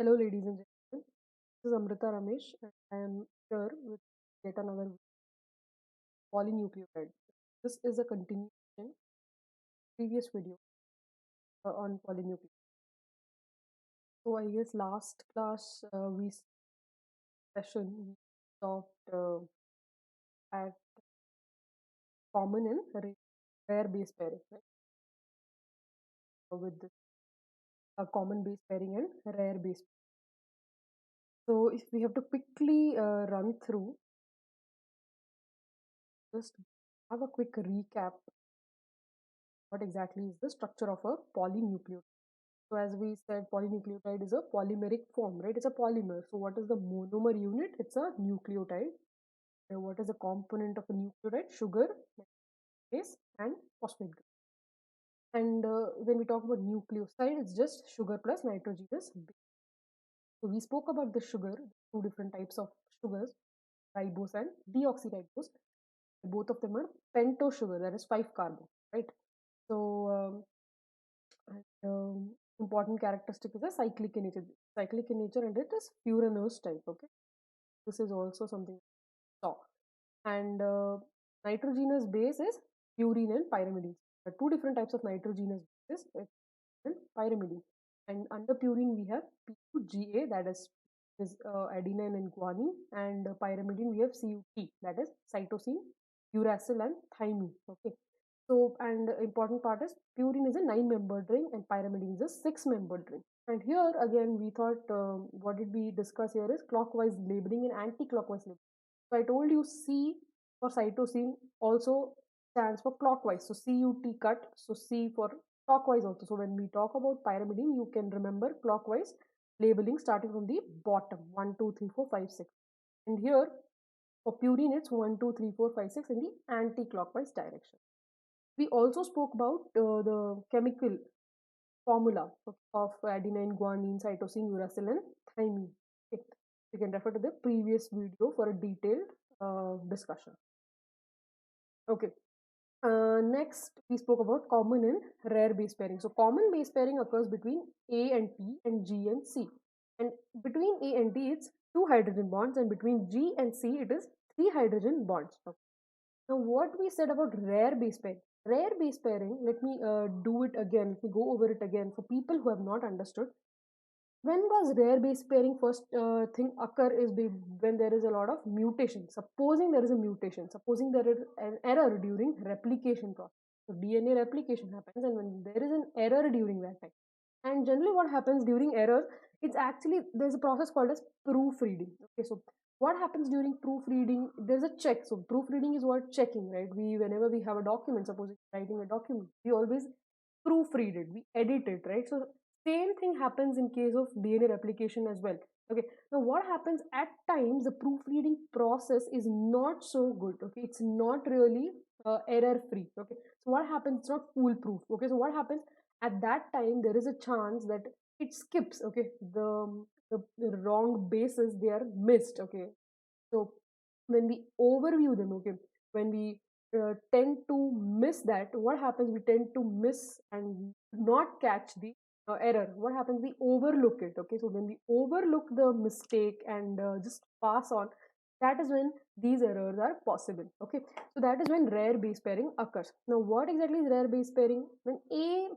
Hello, ladies and gentlemen. This is Amrita Ramesh, and I am here with yet another polynucleotide. This is a continuation of previous video on polynucleotide. So, I guess last class session we stopped at common and rare base pairing, right? With this common base pairing and rare base. So, if we have to quickly run through, just have a quick recap. What exactly is the structure of a polynucleotide? So as we said, polynucleotide is a polymeric form, right? It's a polymer. So what is the monomer unit? It's a nucleotide. And what is the component of a nucleotide? Sugar, base, and phosphate group. And when we talk about nucleoside, it's just sugar plus nitrogenous base. So we spoke about the sugar, two different types of sugars, ribose and deoxyribose. Both of them are pentose sugar, that is 5 carbon, right? So and, important characteristic is a cyclic in nature, and it is furanose type. Okay, this is also something saw. And nitrogenous base is purine and pyrimidine. There are two different types of nitrogenous bases, and pyrimidine. And under purine we have P2GA, that is adenine and guanine, and pyrimidine we have CUT, that is cytosine, uracil, and thymine. Okay. So, and important part is purine is a 9-membered ring and pyrimidine is a 6-membered ring. And here again, we thought what did we discuss here is clockwise labeling and anti-clockwise labeling. So I told you C for cytosine also stands for clockwise. So CUT cut. So C for clockwise also. So when we talk about pyrimidine, you can remember clockwise labeling starting from the bottom 1, 2, 3, 4, 5, 6. And here for purine, it's 1, 2, 3, 4, 5, 6 in the anti-clockwise direction. We also spoke about the chemical formula of adenine, guanine, cytosine, uracil, and thymine. Okay. You can refer to the previous video for a detailed discussion. Okay. Next, we spoke about common and rare base pairing. So, common base pairing occurs between A and T and G and C. And between A and T, it's 2 hydrogen bonds, and between G and C, it is 3 hydrogen bonds. Okay. Now, what we said about rare base pairing. Rare base pairing, let me do it again. Let me go over it again for people who have not understood. When does rare base pairing first thing occur is when there is a lot of mutation. Supposing there is a mutation, supposing there is an error during replication process. So DNA replication happens, and when there is an error during that time, and generally what happens during errors, it's actually there's a process called as proofreading. Okay, so what happens during proofreading? There's a check. So proofreading is what checking, right? We whenever we have a document, suppose writing a document, we always proofread it, we edit it, right? So same thing happens in case of DNA replication as well. Okay, now what happens at times the proofreading process is not so good. Okay, it's not really error free. Okay, so what happens? It's not foolproof. Okay, so what happens at that time? There is a chance that it skips. Okay, the wrong bases they are missed. Okay, so when we overview them, okay, when we tend to miss that, what happens? We tend to miss and not catch the error. What happens? We overlook it. Okay, so when we overlook the mistake and just pass on, that is when these errors are possible. Okay, so that is when rare base pairing occurs. Now, what exactly is rare base pairing? When A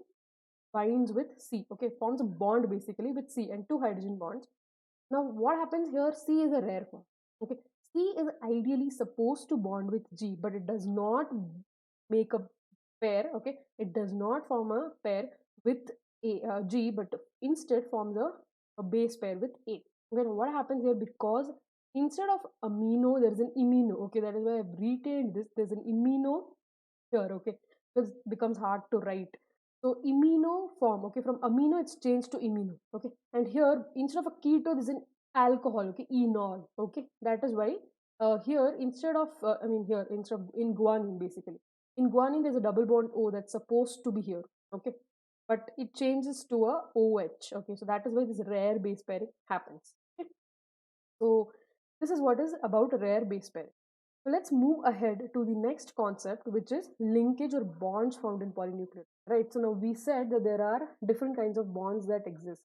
binds with C, okay, forms a bond basically with C and 2 hydrogen bonds. Now, what happens here? C is a rare form. Okay, C is ideally supposed to bond with G, but it does not make a pair. Okay, it does not form a pair with G, but instead forms a base pair with A. Okay, what happens here? Because instead of amino, there is an imino. Okay, that is why I've retained this. There's an imino here. Okay, because it becomes hard to write. So imino form, okay, from amino it's changed to imino, okay, and here instead of a keto there's an alcohol, okay, enol, okay, that is why here instead of here instead of in guanine, basically in guanine there's a double bond O that's supposed to be here, okay, but it changes to a OH, okay, so that is why this rare base pairing happens. Okay, so this is what is about rare base pairing. So let's move ahead to the next concept, which is linkage or bonds found in polynucleotides. Right. So now we said that there are different kinds of bonds that exist.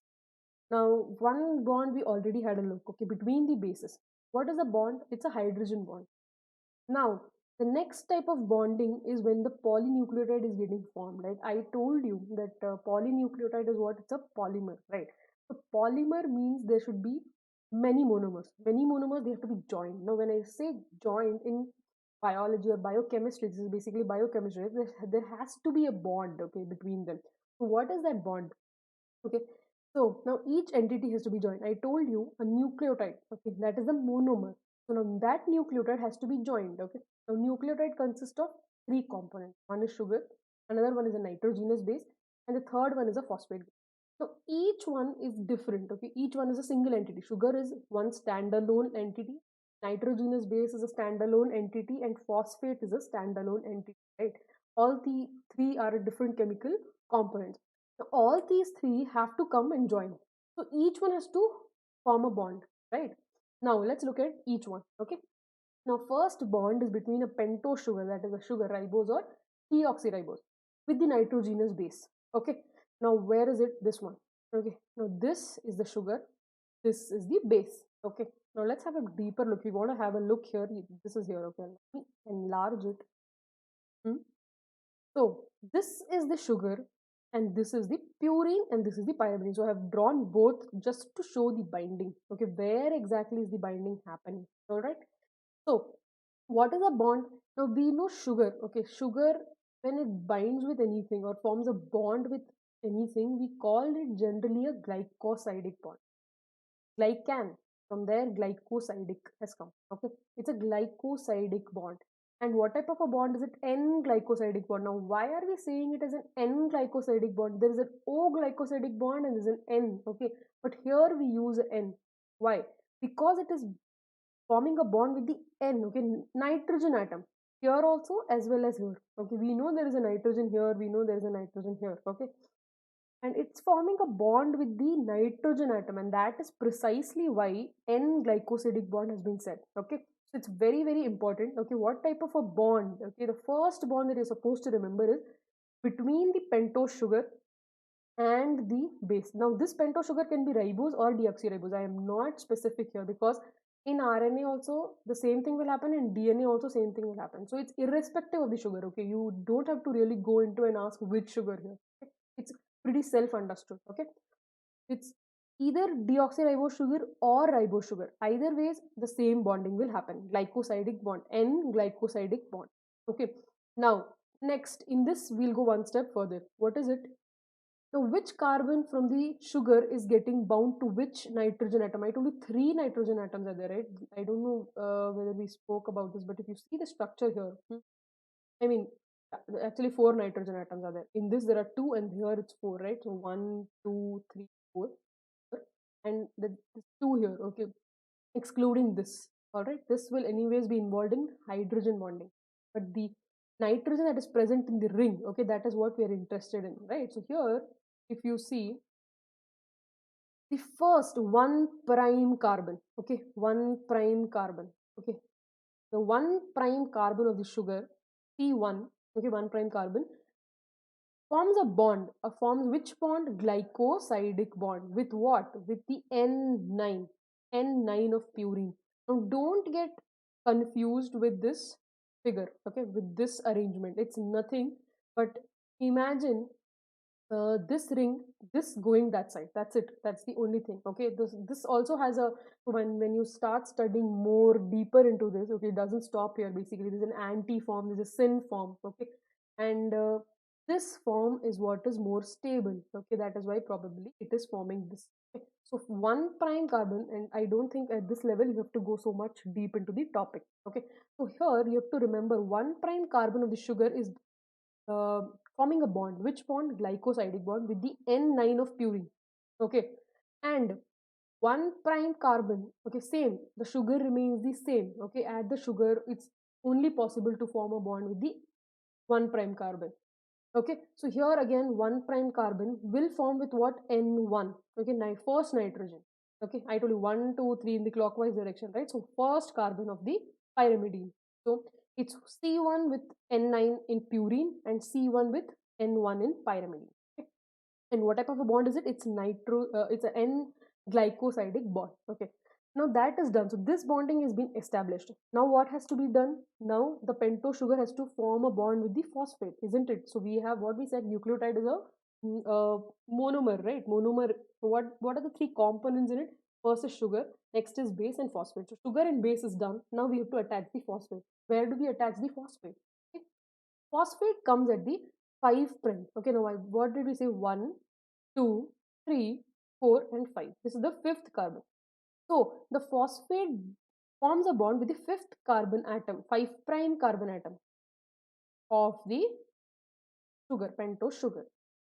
Now, one bond we already had a look, okay, between the bases. What is a bond? It's a hydrogen bond. Now, the next type of bonding is when the polynucleotide is getting formed, right? I told you that polynucleotide is what? It's a polymer, right? So polymer means there should be many monomers. Many monomers, they have to be joined. Now, when I say joined in biology or biochemistry, this is basically biochemistry, right? There has to be a bond, okay, between them. So what is that bond? Okay, so now each entity has to be joined. I told you a nucleotide, okay, that is a monomer. So now that nucleotide has to be joined, okay. Now nucleotide consists of three components. One is sugar, another one is a nitrogenous base, and the third one is a phosphate group. So each one is different, okay. Each one is a single entity. Sugar is one standalone entity, nitrogenous base is a standalone entity, and phosphate is a standalone entity, right? All the three are different chemical components. So all these three have to come and join. So each one has to form a bond, right? Now let's look at each one. Okay. Now first bond is between a pentose sugar, that is a sugar ribose or deoxyribose, with the nitrogenous base. Okay. Now where is it? This one. Okay. Now this is the sugar. This is the base. Okay. Now let's have a deeper look. We want to have a look here. This is here. Okay. Let me enlarge it. Hmm. So this is the sugar and this is the purine and this is the pyrimidine. So I have drawn both just to show the binding. Okay, where exactly is the binding happening? All right. So what is a bond? Now we know sugar. Okay, sugar when it binds with anything or forms a bond with anything, we call it generally a glycosidic bond. Glycan, from there glycosidic has come. Okay, it's a glycosidic bond. And what type of a bond is it? N glycosidic bond. Now why are we saying it as an N glycosidic bond? There is an O glycosidic bond and there is an N. Okay, but here we use an N. Why? Because it is forming a bond with the N, okay, nitrogen atom, here also as well as here. Okay, we know there is a nitrogen here, we know there is a nitrogen here. Okay, and it's forming a bond with the nitrogen atom, and that is precisely why N glycosidic bond has been said. Okay, so it's very very important. Okay, what type of a bond? Okay, the first bond that you're supposed to remember is between the pentose sugar and the base. Now this pentose sugar can be ribose or deoxyribose. I am not specific here because in RNA also the same thing will happen, in DNA also same thing will happen. So it's irrespective of the sugar. Okay, you don't have to really go into and ask which sugar here. Okay? It's pretty self understood. Okay, it's either deoxyribose sugar or ribose sugar. Either ways the same bonding will happen. Glycosidic bond, N glycosidic bond. Okay, now next in this we'll go one step further. What is it? Now, which carbon from the sugar is getting bound to which nitrogen atom? I told you three nitrogen atoms are there, right? I don't know whether we spoke about this, but if you see the structure here, I mean, actually four nitrogen atoms are there. In this, there are two, and here it's four, right? So one, two, three, four, and the two here, okay, excluding this. All right, this will anyways be involved in hydrogen bonding, but the nitrogen that is present in the ring, okay, that is what we are interested in, right? So here, if you see the first one prime carbon, okay, one prime carbon, okay, the one prime carbon of the sugar, C1, okay, one prime carbon forms a bond, forms which bond? Glycosidic bond with what? With the N9, N9 of purine. Now don't get confused with this figure, okay, with this arrangement. It's nothing but imagine this ring, this going that side. That's it. That's the only thing. Okay, this also has a, when you start studying more deeper into this, okay, it doesn't stop here. Basically there's an anti form, there's a syn form, okay, and this form is what is more stable. Okay, that is why probably it is forming this. Okay? So one prime carbon, and I don't think at this level you have to go so much deep into the topic. Okay, so here you have to remember one prime carbon of the sugar is uh, forming a bond. Which bond? Glycosidic bond with the N9 of purine. Okay, and one prime carbon. Okay, same. The sugar remains the same. Okay, add the sugar. It's only possible to form a bond with the one prime carbon. Okay, so here again one prime carbon will form with what? N1. Okay, first nitrogen. Okay, I told you 1, 2, 3 in the clockwise direction, right? So first carbon of the pyrimidine. So it's C1 with N9 in purine and C1 with N1 in pyrimidine. Okay. And what type of a bond is it? It's an N glycosidic bond. Okay. Now that is done. So this bonding has been established. Now what has to be done? Now the pentose sugar has to form a bond with the phosphate, isn't it? So we have what we said, nucleotide is a monomer, right? Monomer. So what are the three components in it? First is sugar, next is base and phosphate. So sugar and base is done. Now we have to attach the phosphate. Where do we attach the phosphate? Okay. Phosphate comes at the 5 prime. Okay, now what did we say? 1, 2, 3, 4, and 5. This is the fifth carbon. So the phosphate forms a bond with the fifth carbon atom, 5 prime carbon atom of the sugar, pentose sugar.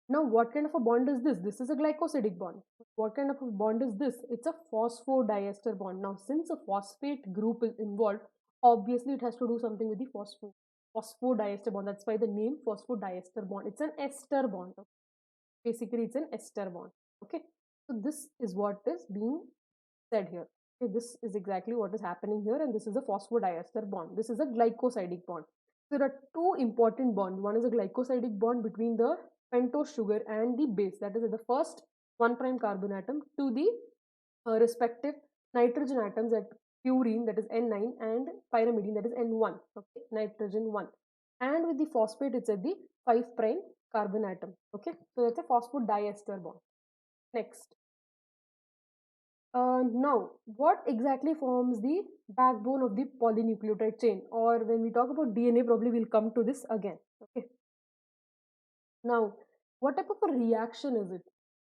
Now, what kind of a bond is this? This is a glycosidic bond. What kind of a bond is this? It's a phosphodiester bond. Now, since a phosphate group is involved, obviously it has to do something with the phosphodiester bond. That's why the name phosphodiester bond. It's an ester bond. Basically, it's an ester bond. Okay. So this is what is being said here. Okay, this is exactly what is happening here, and this is a phosphodiester bond. This is a glycosidic bond. So there are two important bonds. One is a glycosidic bond between the pentose sugar and the base. That is the first 1 prime carbon atom to the respective nitrogen atoms at purine, that is N9, and pyrimidine, that is N1. Okay, nitrogen 1. And with the phosphate, it's at the 5 prime carbon atom. Okay, so that's a phosphodiester bond. Next. Now, what exactly forms the backbone of the polynucleotide chain? Or when we talk about DNA, probably we'll come to this again. Okay. Now, what type of a reaction is it?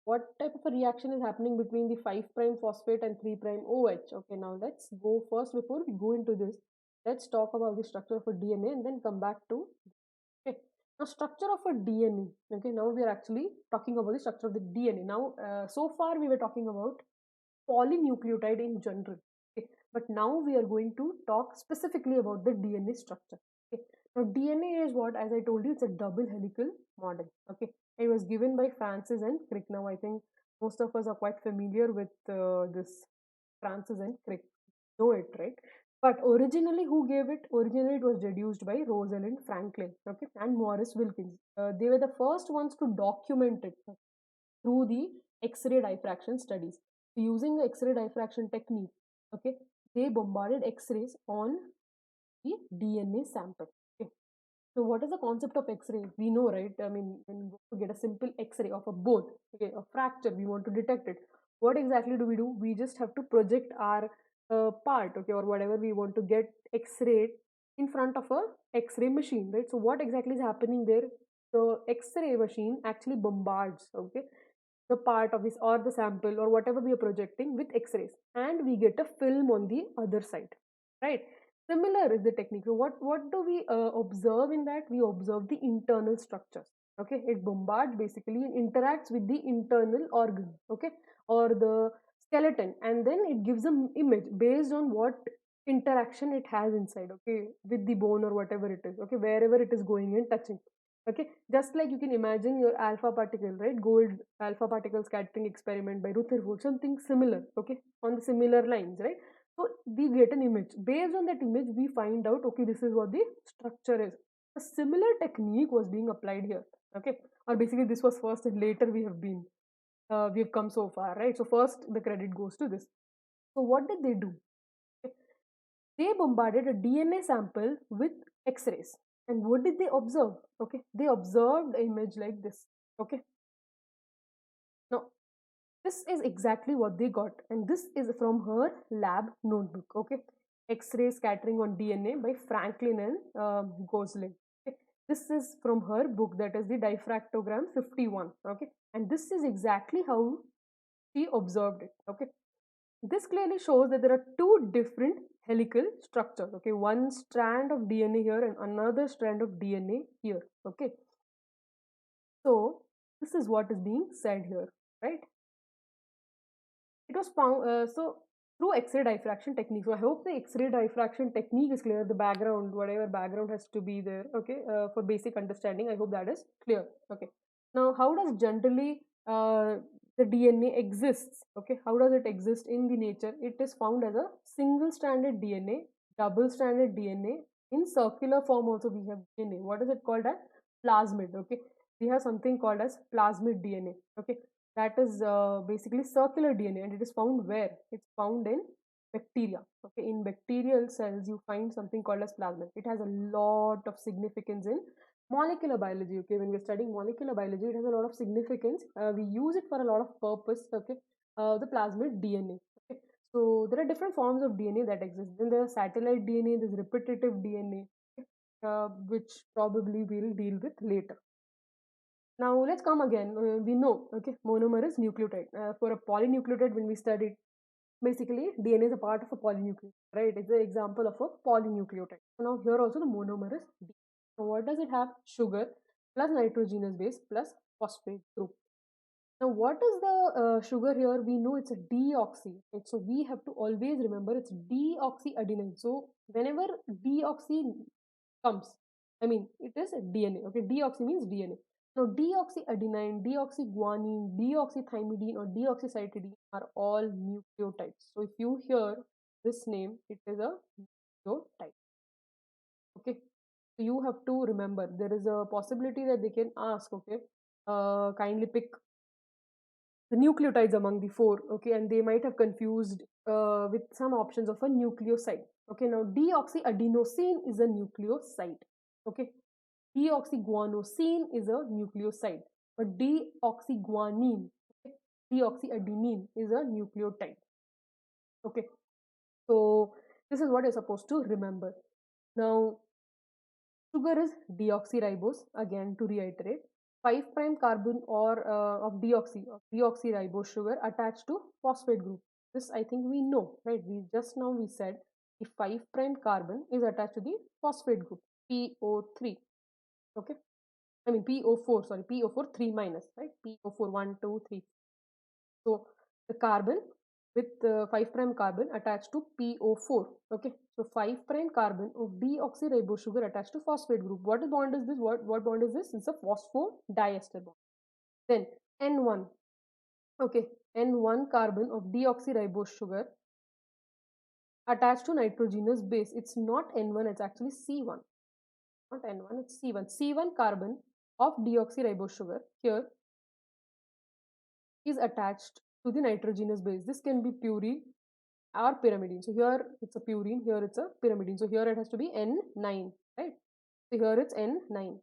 What type of a reaction is happening between the 5 prime phosphate and 3 prime OH? Okay, now let's go first before we go into this. Let's talk about the structure of a DNA and then come back to. Okay. Now, structure of a DNA. Okay, now we are actually talking about the structure of the DNA. Now, so far we were talking about polynucleotide in general. Okay. But now we are going to talk specifically about the DNA structure. Okay. Now DNA is what, as I told you, it's a double helical model. Okay. It was given by Francis and Crick. Now I think most of us are quite familiar with this Francis and Crick. Know it, right? But originally, who gave it? Originally, it was deduced by Rosalind Franklin, okay, and Morris Wilkins. They were the first ones to document it through the X-ray diffraction studies. So using the X-ray diffraction technique, okay, they bombarded X-rays on the DNA sample. Okay. So what is the concept of X-ray? We know, right? I mean, when we go to get a simple X-ray of a bone, okay, a fracture, we want to detect it. What exactly do? We just have to project our part, okay, or whatever we want to get X-rayed in front of a X-ray machine, right? So what exactly is happening there? The X-ray machine actually bombards, okay, the part of this or the sample or whatever we are projecting with X-rays, and we get a film on the other side, right? Similar is the technique. So what do we observe in that? We observe the internal structures. Okay, it bombards basically and interacts with the internal organ, okay, or the skeleton, and then it gives an image based on what interaction it has inside, okay, with the bone or whatever it is, okay, wherever it is going and touching. Okay, just like you can imagine your alpha particle, right? Gold alpha particle scattering experiment by Rutherford, something similar, okay, on the similar lines, right? So we get an image. Based on that image, we find out, okay, this is what the structure is. A similar technique was being applied here, okay? Or basically, this was first and later we have come so far, right? So first, the credit goes to this. So what did they do? They bombarded a DNA sample with X-rays. And what did they observe? Okay, they observed an image like this. Okay, now this is exactly what they got, and this is from her lab notebook. Okay, X-ray scattering on DNA by Franklin and Gosling. Okay, this is from her book, that is the Diffractogram 51. Okay, and this is exactly how she observed it. Okay, this clearly shows that there are two different helical structures. Okay, one strand of DNA here and another strand of DNA here. Okay, so this is what is being said here, right? It was found through X-ray diffraction technique. So I hope the X-ray diffraction technique is clear. The background, whatever background has to be there, okay, for basic understanding. I hope that is clear. Okay. Now, how does generally the DNA exists? Okay, how does it exist in the nature? It is found as a single-stranded DNA, double-stranded DNA. In circular form also we have DNA. What is it called as? Plasmid. Okay, we have something called as plasmid DNA. Okay, that is basically circular DNA, and it is found where? It's found in bacteria. Okay, in bacterial cells, you find something called as plasmid. It has a lot of significance in molecular biology. Okay, when we're studying molecular biology, it has a lot of significance. We use it for a lot of purpose. Okay, the plasmid DNA. Okay, so there are different forms of DNA that exist. Then there is satellite DNA, there's repetitive DNA, okay, which probably we'll deal with later. Now let's come again. We know, okay, monomer is nucleotide. For a polynucleotide, when we studied, basically DNA is a part of a polynucleotide, right? It's an example of a polynucleotide. So now here also the monomer is D. So what does it have? Sugar plus nitrogenous base plus phosphate group. Now what is the sugar here? We know it's a deoxy, right? So we have to always remember it's deoxyadenine. So whenever deoxy comes, I mean, it is a DNA. Okay, deoxy means DNA. Now, deoxyadenine, deoxyguanine, deoxythymidine, or deoxycytidine are all nucleotides. So, if you hear this name, it is a nucleotide. Okay, so you have to remember there is a possibility that they can ask, okay, kindly pick the nucleotides among the four, okay, and they might have confused with some options of a nucleoside. Okay, now deoxyadenosine is a nucleoside. Okay, deoxyguanosine is a nucleoside, but deoxyguanine, okay, deoxyadenine is a nucleotide. Okay, so this is what you're supposed to remember. Now, sugar is deoxyribose, again to reiterate. 5' carbon or of deoxyribose sugar attached to phosphate group. This I think we know, right? We just now we said the 5' carbon is attached to the phosphate group, PO3. Okay, I mean PO4, sorry, PO4 3 minus, right? PO4 1, 2, 3. So the carbon with 5' carbon attached to PO4. Okay, so 5' carbon of deoxyribose sugar attached to phosphate group. What bond is this? What bond is this? It's a phosphodiester bond. Then N1. Okay, N1 carbon of deoxyribose sugar attached to nitrogenous base. It's not N1, it's actually C1. Not N1, it's C1. C1 carbon of deoxyribose sugar here is attached to the nitrogenous base. This can be purine or pyrimidine. So here it's a purine, here it's a pyrimidine. So here it has to be N9, right? So here it's N9.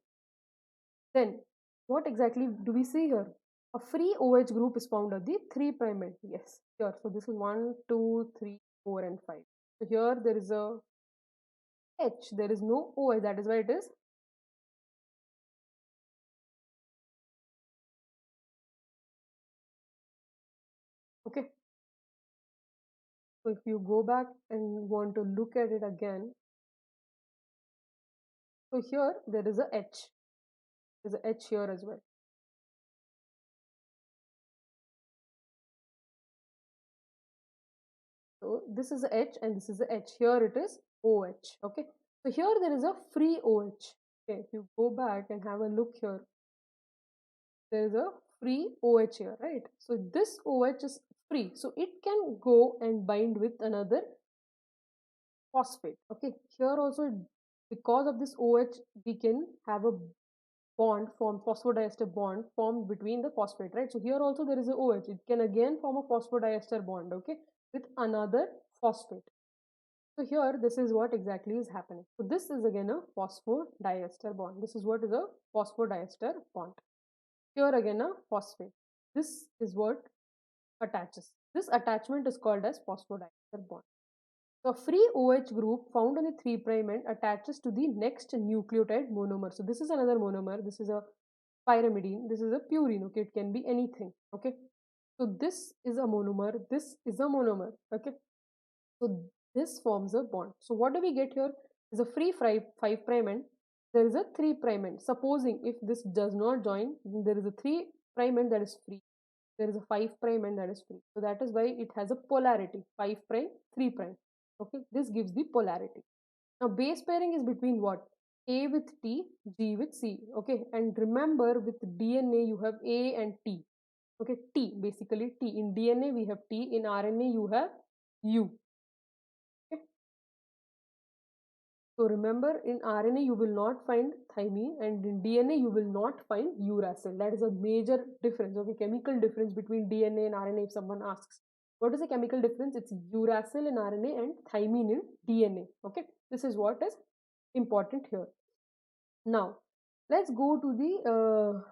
Then what exactly do we see here? A free OH group is found at the 3' end. Yes, here. So this is 1, 2, 3, 4, and 5. So here there is a H. There is no OH. That is why it is. Okay. So if you go back and want to look at it again, so here there is a H. There's a H here as well. So this is a H and this is a H. Here it is OH. Okay. So here there is a free OH. Okay. If you go back and have a look here, there is a free OH here, right? So this OH is free. So it can go and bind with another phosphate. Okay. Here also, because of this OH, we can have a bond form, phosphodiester bond formed between the phosphate, right? So here also there is a OH. It can again form a phosphodiester bond, okay, with another phosphate. So here, this is what exactly is happening. So this is again a phosphodiester bond. This is what is a phosphodiester bond. Here again a phosphate. This is what attaches. This attachment is called as phosphodiester bond. So free OH group found on the 3' end attaches to the next nucleotide monomer. So this is another monomer. This is a pyrimidine. This is a purine. Okay, it can be anything. Okay, so this is a monomer. This is a monomer. Okay, so this forms a bond. So what do we get here? Is a free 5' end. There is a 3' end. Supposing if this does not join, there is a 3' end that is free. There is a 5' end that is free. So that is why it has a polarity 5', 3'. Okay, this gives the polarity. Now base pairing is between what? A with T, G with C. Okay, and remember with DNA you have A and T. Okay, T basically T. In DNA we have T. In RNA you have U. Okay. So remember, in RNA you will not find thymine, and in DNA you will not find uracil. That is a major difference. Okay, chemical difference between DNA and RNA. If someone asks, what is the chemical difference? It's uracil in RNA and thymine in DNA. Okay, this is what is important here. Now, let's go to the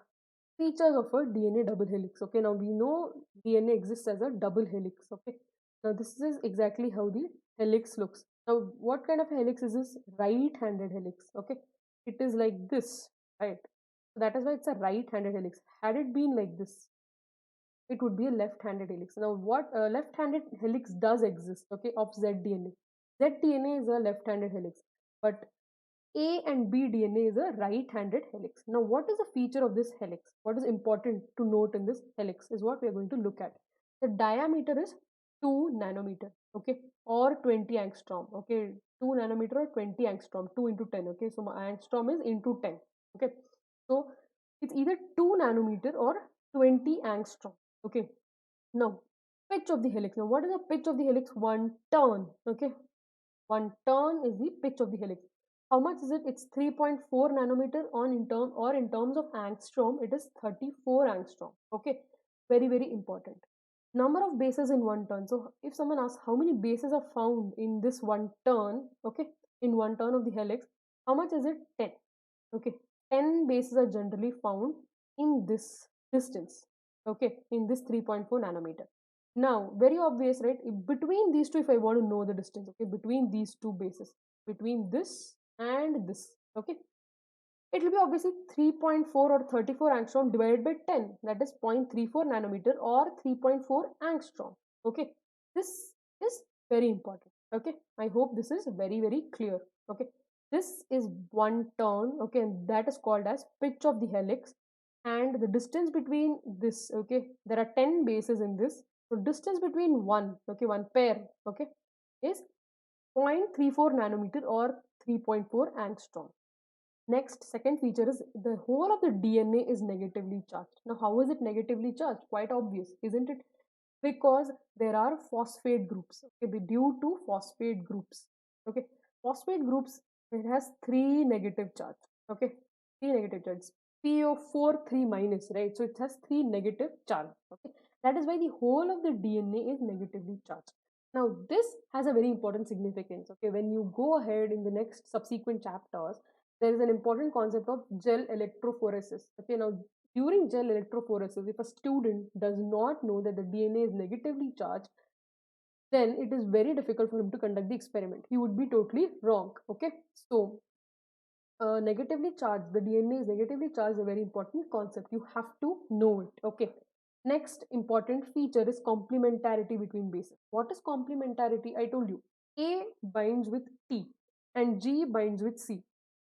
features of a DNA double helix. Okay, now we know DNA exists as a double helix. Okay, now this is exactly how the helix looks. Now, what kind of helix is this? Right-handed helix. Okay, it is like this, right? So that is why it's a right-handed helix. Had it been like this, it would be a left-handed helix. Now, what left-handed helix does exist? Okay, of zDNA. zDNA is a left-handed helix, but a and B DNA is a right-handed helix. Now, what is the feature of this helix? What is important to note in this helix is what we are going to look at. The diameter is 2 nanometer, okay, or 20 angstrom, okay, 2 nanometer or 20 angstrom, 2 into 10, okay, so my angstrom is into 10, okay, so it's either 2 nanometer or 20 angstrom, okay. Now, pitch of the helix. Now, what is the pitch of the helix? 1 turn, okay, 1 turn is the pitch of the helix. How much is it? It's 3.4 nanometer on in terms of angstrom, it is 34 angstrom. Okay, very important. Number of bases in 1 turn. So if someone asks how many bases are found in this 1 turn, okay, in 1 turn of the helix, how much is it? 10. Okay, 10 bases are generally found in this distance. Okay, in this 3.4 nanometer. Now, very obvious, right? Between these two, if I want to know the distance, okay, between these two bases, between this and this, okay, it will be obviously 3.4 or 34 angstrom divided by 10, that is 0.34 nanometer or 3.4 angstrom. Okay, this is very important. Okay, I hope this is very clear. Okay, this is 1 turn, okay, and that is called as pitch of the helix. And the distance between this, okay, there are 10 bases in this, so distance between one pair, okay, is 0.34 nanometer or 3.4 angstrom. Next, second feature is the whole of the DNA is negatively charged. Now, how is it negatively charged? Quite obvious, isn't it? Because there are phosphate groups. Okay, due to phosphate groups. Okay, phosphate groups, it has three negative charge. Okay, three negative charges. PO4 3 minus, right? So it has three negative charge. Okay, that is why the whole of the DNA is negatively charged. Now, this has a very important significance. Okay, when you go ahead in the next subsequent chapters, there is an important concept of gel electrophoresis. Okay, now during gel electrophoresis, if a student does not know that the DNA is negatively charged, then it is very difficult for him to conduct the experiment. He would be totally wrong. Okay, so negatively charged, the DNA is negatively charged, a very important concept. You have to know it. Okay. Next important feature is complementarity between bases. What is complementarity? I told you A binds with T and G binds with C.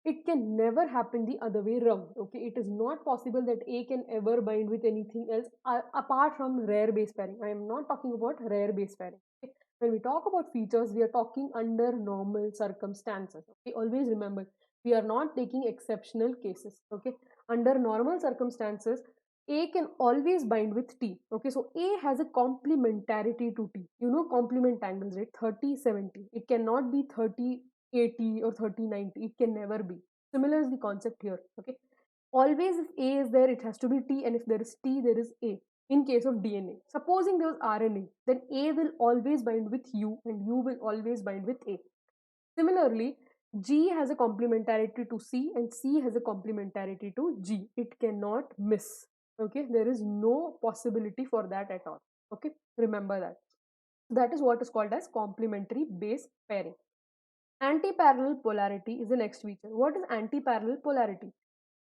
It can never happen the other way around. Okay, it is not possible that A can ever bind with anything else apart from rare base pairing. I am not talking about rare base pairing. Okay? When we talk about features, we are talking under normal circumstances. Okay, always remember we are not taking exceptional cases. Okay, under normal circumstances, A can always bind with T. Okay, so A has a complementarity to T. You know complement angles, right? 30-70. It cannot be 30-80 or 30-90. It can never be. Similar is the concept here. Okay, always if A is there, it has to be T, and if there is T, there is A. In case of DNA, supposing there was RNA, then A will always bind with U and U will always bind with A. Similarly, G has a complementarity to C and C has a complementarity to G. It cannot miss. Okay, there is no possibility for that at all. Okay, remember that. That is what is called as complementary base pairing. Anti-parallel polarity is the next feature. What is anti-parallel polarity?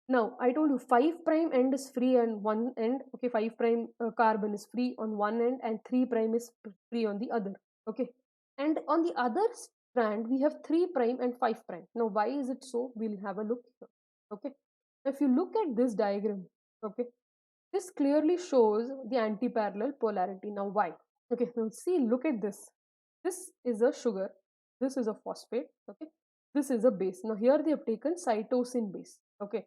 Now, I told you 5 prime end is free on one end. Okay, 5 prime carbon is free on one end and 3 prime is free on the other. Okay, and on the other strand, we have 3 prime and 5 prime. Now, why is it so? We'll have a look here. Okay, if you look at this diagram, okay, this clearly shows the anti-parallel polarity. Now, why? Okay, now see, look at this. This is a sugar. This is a phosphate. Okay, this is a base. Now, here they have taken cytosine base. Okay,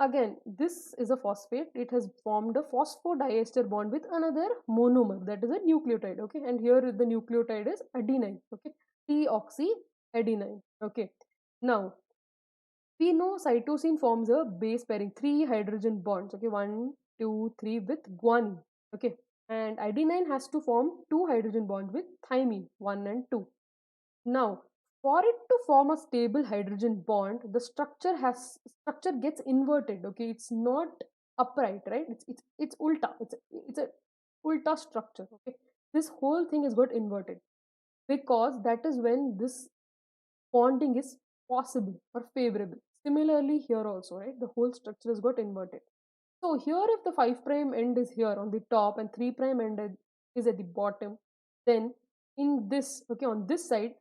again, this is a phosphate. It has formed a phosphodiester bond with another monomer, that is a nucleotide. Okay, and here the nucleotide is adenine. Okay, T-oxyadenine. Okay, Now, we know cytosine forms a base pairing, three hydrogen bonds. Okay, one, two, three with guanine. Okay, and adenine has to form two hydrogen bonds with thymine, one and two. Now, for it to form a stable hydrogen bond, the structure gets inverted. Okay, it's not upright, right? It's ulta. It's a ulta structure. Okay, this whole thing is got inverted because that is when this bonding is possible or favorable. Similarly, here also, right? The whole structure has got inverted. So here, if the 5 prime end is here on the top and 3 prime end is at the bottom, then in this, okay, on this side,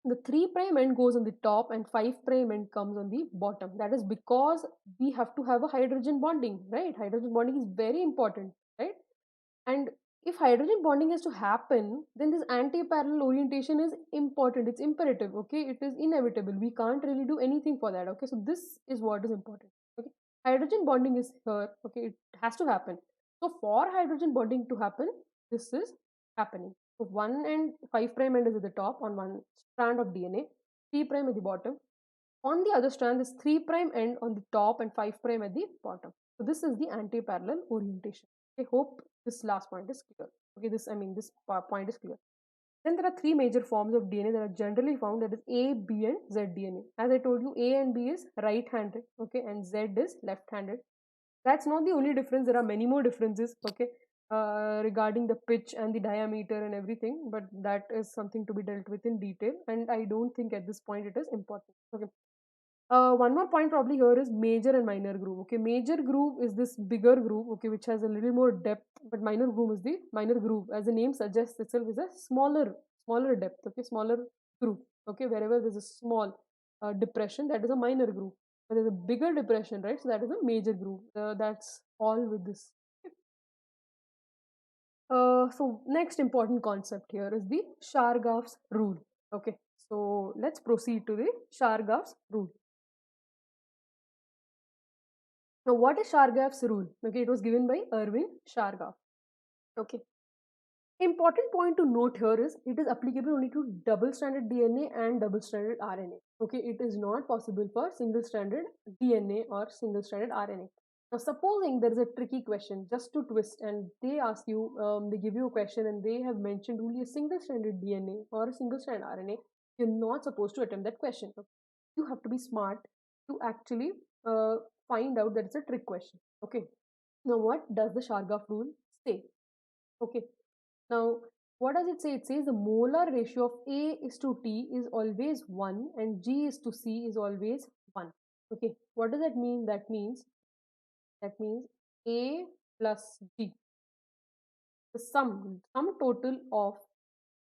the 3 prime end goes on the top and 5 prime end comes on the bottom. That is because we have to have a hydrogen bonding, right? Hydrogen bonding is very important, right? And if hydrogen bonding has to happen, then this anti-parallel orientation is important. It's imperative. Okay, it is inevitable. We can't really do anything for that. Okay, so this is what is important. Okay, hydrogen bonding is here. Okay, it has to happen. So for hydrogen bonding to happen, this is happening. So 1 and 5 prime end is at the top on one strand of DNA, 3 prime at the bottom. On the other strand, this 3 prime end on the top and 5 prime at the bottom. So this is the anti-parallel orientation. I hope this last point is clear. Okay, this point is clear. Then there are three major forms of DNA that are generally found, that is A, B and Z DNA. As I told you, A and B is right-handed, okay, and Z is left-handed. That's not the only difference. There are many more differences, okay, regarding the pitch and the diameter and everything, but that is something to be dealt with in detail, and I don't think at this point it is important. Okay. One more point probably here is major and minor groove. Okay, major groove is this bigger groove, okay, which has a little more depth, but minor groove is the minor groove. As the name suggests itself, is a smaller depth, okay, smaller groove. Okay, wherever there's a small depression, that is a minor groove. But there's a bigger depression, right? So that is a major groove. That's all with this. So next important concept here is the Chargaff's rule. Okay, so let's proceed to the Chargaff's rule. Now, what is Chargaff's rule? Okay, it was given by Erwin Chargaff. Okay. Important point to note here is it is applicable only to double-stranded DNA and double-stranded RNA. Okay, it is not possible for single-stranded DNA or single-stranded RNA. Now, supposing there is a tricky question just to twist, and they ask you, they give you a question, and they have mentioned only a single-stranded DNA or a single-stranded RNA. You're not supposed to attempt that question. You have to be smart to actually find out that it's a trick question. Okay. Now, what does the Chargaff rule say? Okay. Now, what does it say? It says the molar ratio of A is to T is always 1 and G is to C is always 1. Okay. What does that mean? That means A plus G. The sum total of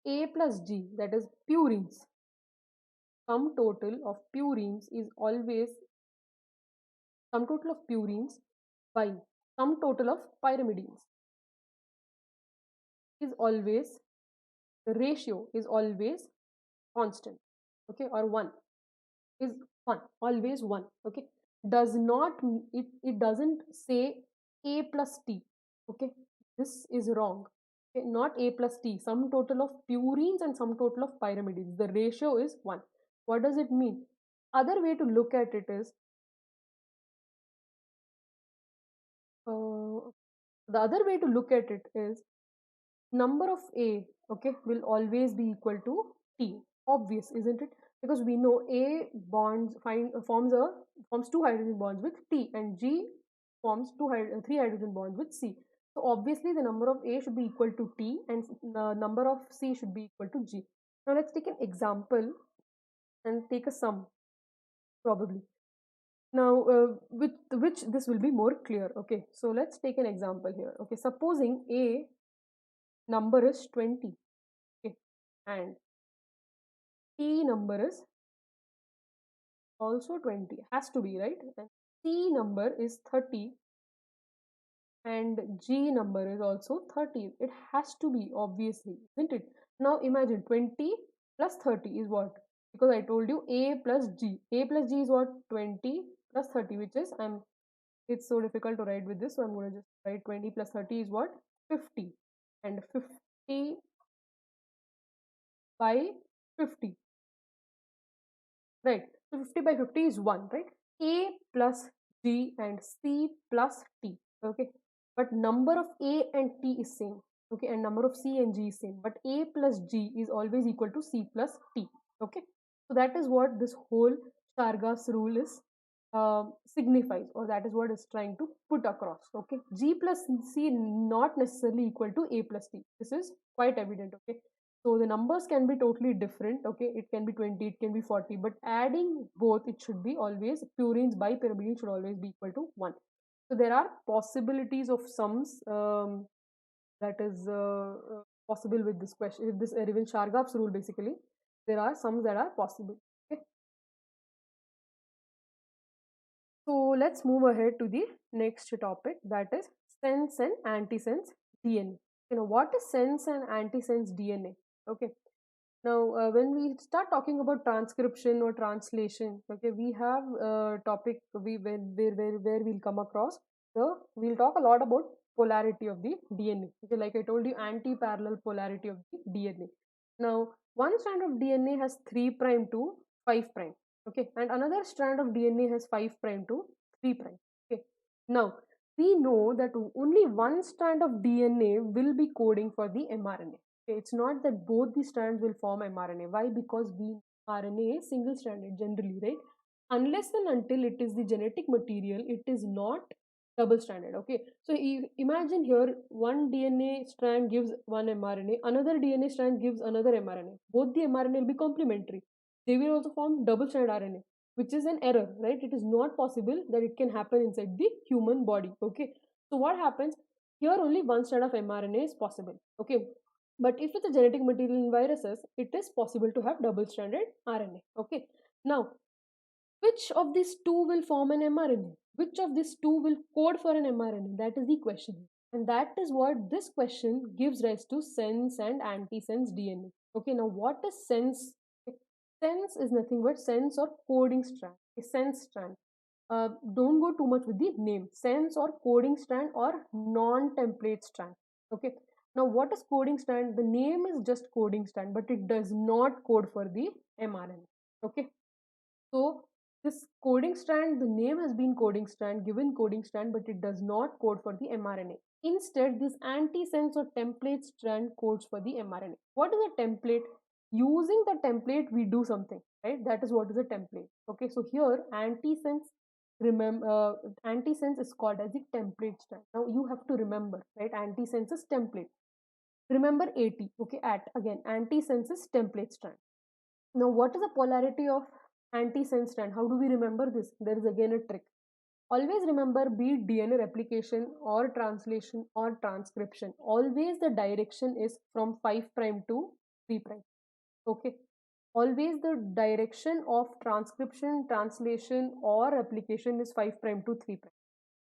A plus G, that is purines. Sum total of purines is always sum total of purines by sum total of pyrimidines is always, the ratio is always constant, okay, or 1 is 1, always 1, okay. Does not, it doesn't say A plus T, okay, this is wrong. Okay, not A plus T, sum total of purines and sum total of pyrimidines, the ratio is 1. What does it mean? Other way to look at it is, uh, the other way to look at it is number of A, okay, will always be equal to T. Obvious, isn't it? Because we know A forms two hydrogen bonds with T, and G forms three hydrogen bonds with C. So obviously the number of A should be equal to T and the number of C should be equal to G. Now let's take an example and take a sum probably. Now with which this will be more clear. Okay, so let's take an example here. Okay, supposing A number is 20, okay, and T number is also 20, has to be, right? And C number is 30 and G number is also 30. It has to be, obviously, isn't it? Now imagine 20 plus 30 is what? Because I told you A plus G. A plus G is what? 20 plus 30, which is, it's so difficult to write with this, so I'm going to just write 20 plus 30 is what? 50. And 50 by 50. Right. So 50 by 50 is 1, right? A plus G and C plus T. Okay. But number of A and T is same. Okay. And number of C and G is same. But A plus G is always equal to C plus T. Okay. So that is what this whole Chargas rule is signifies, or that is what it's trying to put across. Okay. G plus C not necessarily equal to A plus T. This is quite evident. Okay. So the numbers can be totally different. Okay, it can be 20, it can be 40, but adding both, it should be always purines by pyrimidine should always be equal to 1. So there are possibilities of sums that is possible with this question, with this Erwin-Chargaff's rule. Basically, there are sums that are possible. Okay. So let's move ahead to the next topic, that is sense and antisense DNA. What is sense and antisense DNA? Okay. Now, when we start talking about transcription or translation, okay, we have a topic where we'll come across. So we'll talk a lot about polarity of the DNA. Okay, like I told you, anti-parallel polarity of the DNA. Now, one strand of DNA has 3 prime to 5 prime. Okay, and another strand of DNA has 5 prime to 3 prime. Okay, now we know that only one strand of DNA will be coding for the mRNA. Okay, it's not that both the strands will form mRNA. Why? Because RNA is single stranded generally, right? Unless and until it is the genetic material, it is not double stranded. Okay, so imagine here one DNA strand gives one mRNA, another DNA strand gives another mRNA. Both the mRNA will be complementary. They will also form double stranded RNA, which is an error, right? It is not possible that it can happen inside the human body. Okay, so what happens here? Only one strand of mRNA is possible. Okay, but if it's a genetic material in viruses, it is possible to have double stranded RNA. Okay, now which of these two will form an mRNA? Which of these two will code for an mRNA? That is the question. And that is what this question gives rise to sense and antisense DNA. Okay, now what is sense? Sense is nothing but sense or coding strand. A sense strand. Don't go too much with the name. Sense or coding strand or non-template strand. Okay. Now, what is coding strand? The name is just coding strand, but it does not code for the mRNA. Okay. So this coding strand, the name has been coding strand, given coding strand, but it does not code for the mRNA. Instead, this antisense or template strand codes for the mRNA. What is a template? Using the template, we do something, right? That is what is a template. Okay, so here antisense, remember, antisense is called as the template strand. Now you have to remember, right? Antisense is template. Remember AT. Okay, at again, antisense is template strand. Now, what is the polarity of antisense strand? How do we remember this? There is again a trick. Always remember, be it DNA replication or translation or transcription, always the direction is from 5 prime to 3 prime. Okay. Always the direction of transcription, translation or replication is 5 prime to 3 prime.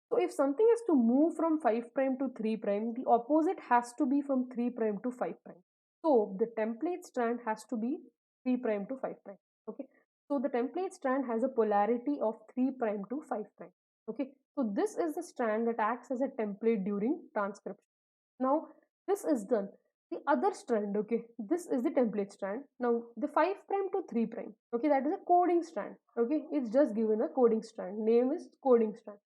So if something has to move from 5 prime to 3 prime, the opposite has to be from 3 prime to 5 prime. So the template strand has to be 3 prime to 5 prime. Okay. So the template strand has a polarity of 3 prime to 5 prime. Okay. So this is the strand that acts as a template during transcription. Now this is done. The other strand, okay, this is the template strand. Now the 5 prime to 3 prime, okay, that is a coding strand. Okay, it's just given a coding strand. Name is coding strand.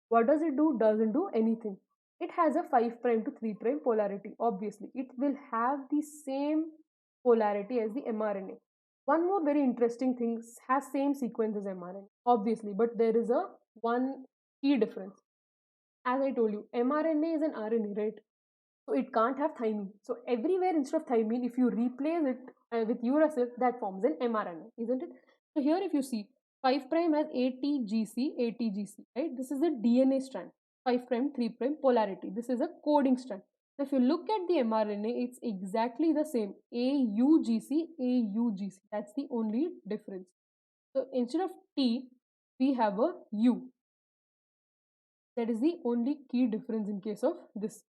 What does it do? Doesn't do anything. It has a 5 prime to 3 prime polarity. Obviously, it will have the same polarity as the mRNA. One more very interesting thing, has same sequence as mRNA, obviously, but there is a one key difference. As I told you, mRNA is an RNA, right? So it can't have thymine. So everywhere instead of thymine, if you replace it with uracil, that forms an mRNA, isn't it? So here if you see, 5 prime has ATGC, ATGC, right? This is a DNA strand. 5 prime, 3 prime polarity. This is a coding strand. So if you look at the mRNA, it's exactly the same. AUGC, AUGC. That's the only difference. So instead of T, we have a U. That is the only key difference in case of this.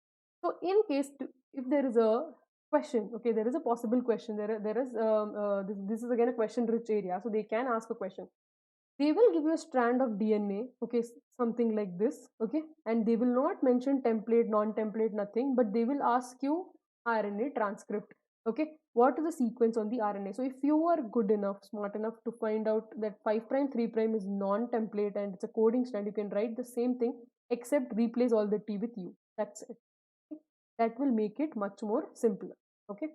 So in case if there is a question, okay, there is a possible question. There is this is again a question rich area, so they can ask a question. They will give you a strand of DNA, okay, something like this, okay, and they will not mention template, non-template, nothing, but they will ask you RNA transcript. Okay, what is the sequence on the RNA? So if you are good enough, smart enough to find out that 5 prime 3 prime is non-template and it's a coding strand, you can write the same thing except replace all the T with U. That's it. Okay? That will make it much more simpler. Okay,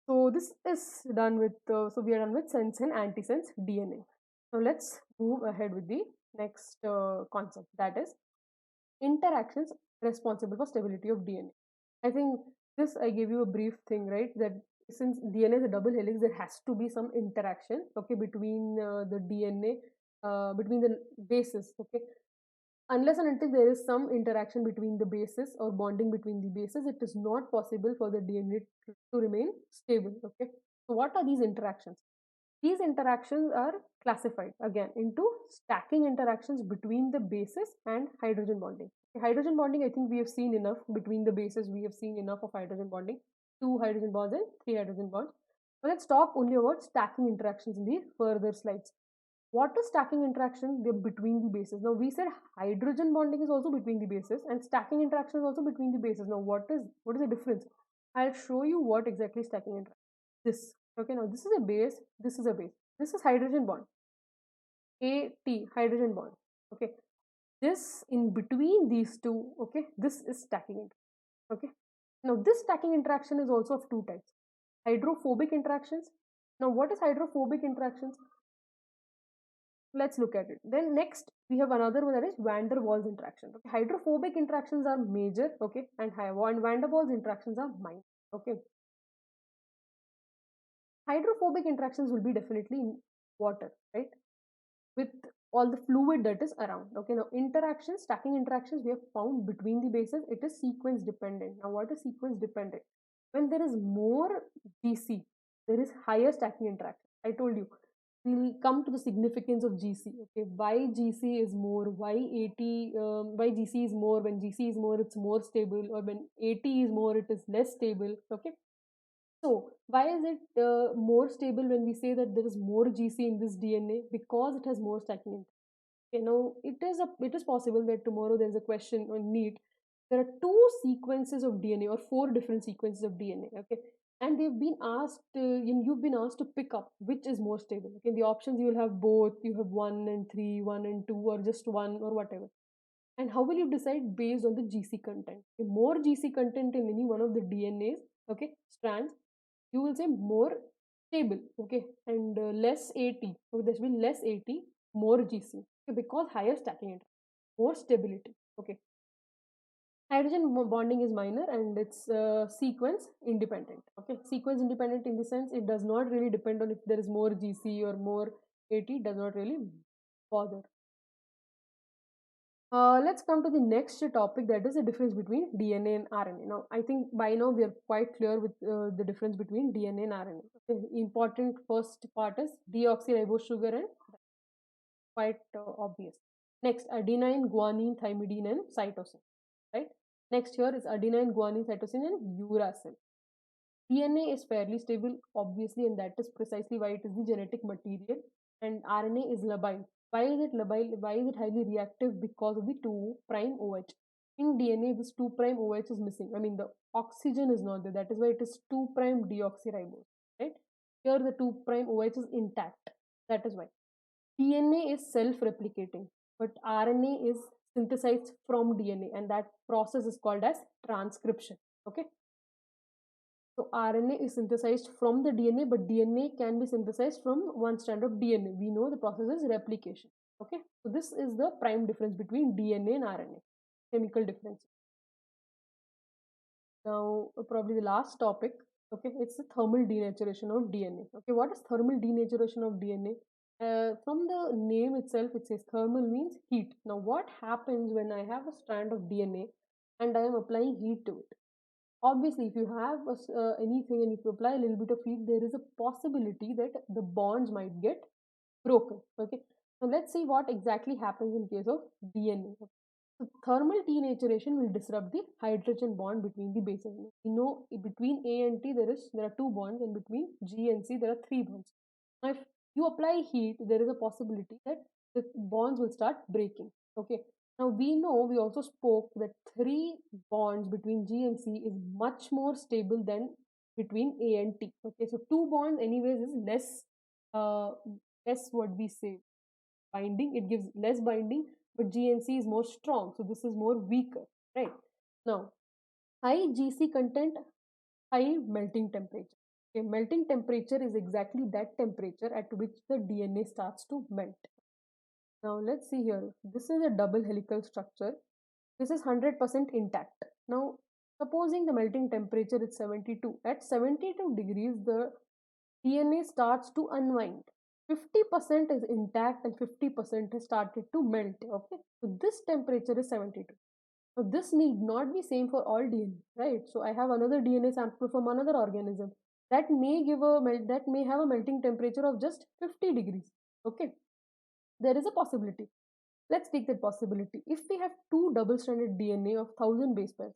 so this is done with so we are done with sense and antisense DNA. Now let's move ahead with the next concept, that is interactions responsible for stability of DNA. I think this I gave you a brief thing, right? That since DNA is a double helix, there has to be some interaction, okay, between the DNA, between the bases, okay. Unless and until there is some interaction between the bases or bonding between the bases, it is not possible for the DNA to remain stable, okay. So what are these interactions? These interactions are classified again into stacking interactions between the bases and hydrogen bonding. Hydrogen bonding, I think we have seen enough between the bases. We have seen enough of hydrogen bonding, 2 hydrogen bonds and 3 hydrogen bonds. So let's talk only about stacking interactions in the further slides. What is stacking interaction? They're between the bases. Now we said hydrogen bonding is also between the bases and stacking interaction is also between the bases. Now what is the difference? I'll show you what exactly stacking interaction. This. Okay, now this is a base, this is a base. This is hydrogen bond. AT, hydrogen bond. Okay. This in between these two, okay, this is stacking interaction. Okay. Now this stacking interaction is also of two types. Hydrophobic interactions. Now what is hydrophobic interactions? Let's look at it. Then next we have another one, that is van der Waals interaction. Okay. Hydrophobic interactions are major, okay, and van der Waals interactions are minor. Okay. Hydrophobic interactions will be definitely in water, right? With all the fluid that is around. Okay, now interactions, stacking interactions we have found between the bases, it is sequence dependent. Now what is sequence dependent? When there is more GC, there is higher stacking interaction. I told you, we'll come to the significance of GC. Okay, why GC is more, why why GC is more. When GC is more, it's more stable, or when AT is more, it is less stable. Okay, so why is it more stable when we say that there is more GC in this DNA? Because it has more stacking. You know, it is possible that tomorrow there is a question on NEET. There are two sequences of DNA or four different sequences of DNA. Okay, and they've been asked. You've been asked to pick up which is more stable. Okay, in the options you will have both. You have 1 and 3, 1 and 2, or just one, or whatever. And how will you decide? Based on the GC content. The more GC content in any one of the DNAs, okay, strands, you will say more stable, okay, and less AT. So there will be less AT, more GC, okay, because higher stacking interest, more stability, okay. Hydrogen bonding is minor and it's sequence independent, okay. Sequence independent in the sense it does not really depend on if there is more GC or more AT, does not really bother. Let's come to the next topic, that is the difference between DNA and RNA. Now, I think by now we are quite clear with the difference between DNA and RNA. Okay. Important first part is deoxyribose sugar, and quite obvious. Next, adenine, guanine, thymidine, and cytosine. Right. Next here is adenine, guanine, cytosine, and uracil. DNA is fairly stable, obviously, and that is precisely why it is the genetic material. And RNA is labile. Why is it labile? Why is it highly reactive? Because of the 2' OH. In DNA, this 2' OH is missing. I mean, the oxygen is not there. That is why it is 2' deoxyribose. Right? Here, the 2' OH is intact. That is why. DNA is self-replicating, but RNA is synthesized from DNA, and that process is called as transcription. Okay. So RNA is synthesized from the DNA, but DNA can be synthesized from one strand of DNA. We know the process is replication. Okay, so this is the prime difference between DNA and RNA, chemical difference. Now, probably the last topic. Okay, it's the thermal denaturation of DNA. Okay, what is thermal denaturation of DNA? From the name itself, it says thermal means heat. Now, what happens when I have a strand of DNA and I am applying heat to it? Obviously, if you have anything and if you apply a little bit of heat, there is a possibility that the bonds might get broken. Okay, so let's see what exactly happens in case of DNA. So thermal denaturation will disrupt the hydrogen bond between the bases. You know, between A and T there are two bonds, and between G and C there are three bonds. Now, if you apply heat, there is a possibility that the bonds will start breaking. Okay. Now we know, we also spoke that three bonds between G and C is much more stable than between A and T. Okay, so two bonds anyways is uh, less what we say binding. It gives less binding, but GNC is more strong. So this is more weaker, right? Now, high GC content, high melting temperature. Okay, melting temperature is exactly that temperature at which the DNA starts to melt. Now let's see here. This is a double helical structure. This is 100% intact. Now, supposing the melting temperature is 72. At 72 degrees, the DNA starts to unwind. 50% is intact and 50% has started to melt. Okay, so this temperature is 72. So this need not be same for all DNA, right? So I have another DNA sample from another organism that may give a that may have a melting temperature of just 50 degrees. Okay, there is a possibility. Let's take that possibility. If we have two double-stranded DNA of 1000 base pairs,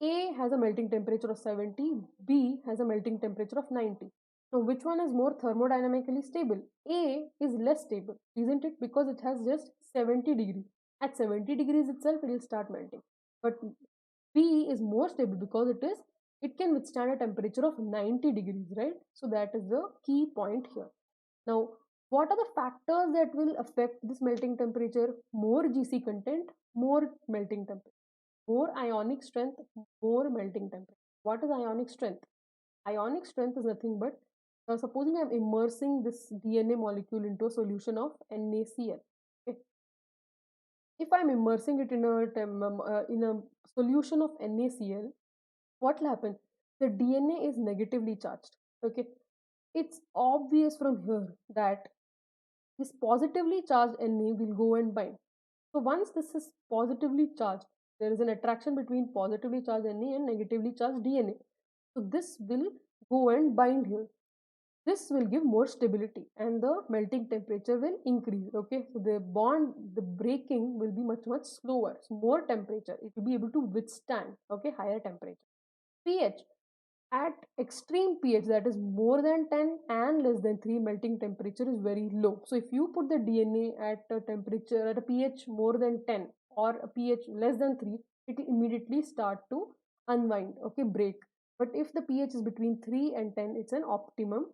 A has a melting temperature of 70, B has a melting temperature of 90. Now, which one is more thermodynamically stable? A is less stable, isn't it? Because it has just 70 degrees. At 70 degrees itself, it will start melting. But B is more stable because it can withstand a temperature of 90 degrees, right? So that is the key point here. Now, what are the factors that will affect this melting temperature? More GC content, more melting temperature. More ionic strength, more melting temperature. What is ionic strength? Ionic strength is nothing but supposing I'm immersing this DNA molecule into a solution of NaCl. Okay. If I'm immersing it in a solution of NaCl, what will happen? The DNA is negatively charged. Okay, it's obvious from here that this positively charged Na will go and bind. So once this is positively charged, there is an attraction between positively charged Na and negatively charged DNA. So this will go and bind here. This will give more stability and the melting temperature will increase. Okay, so the breaking will be much slower. So more temperature, it will be able to withstand, okay, higher temperature. pH, at extreme pH, that is more than 10 and less than 3, melting temperature is very low. So if you put the DNA at a temperature at a pH more than 10 or a pH less than 3, it will immediately start to unwind, okay, break. But if the pH is between 3 and 10, it's an optimum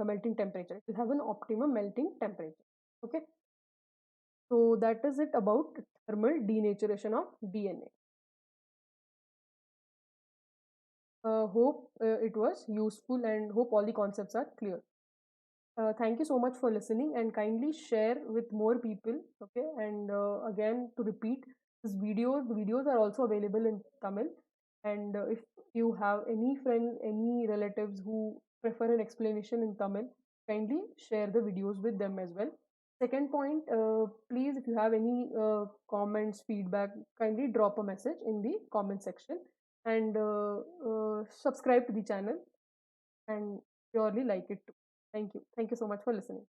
melting temperature. It will have an optimum melting temperature. Okay, so that is it about thermal denaturation of DNA. Hope it was useful and hope all the concepts are clear. Thank you so much for listening and kindly share with more people. Okay, and again to repeat, the videos are also available in Tamil. And if you have any friend, any relatives who prefer an explanation in Tamil, kindly share the videos with them as well. Second point, please, if you have any comments, feedback, kindly drop a message in the comment section and subscribe to the channel and surely like it too. Thank you. Thank you so much for listening.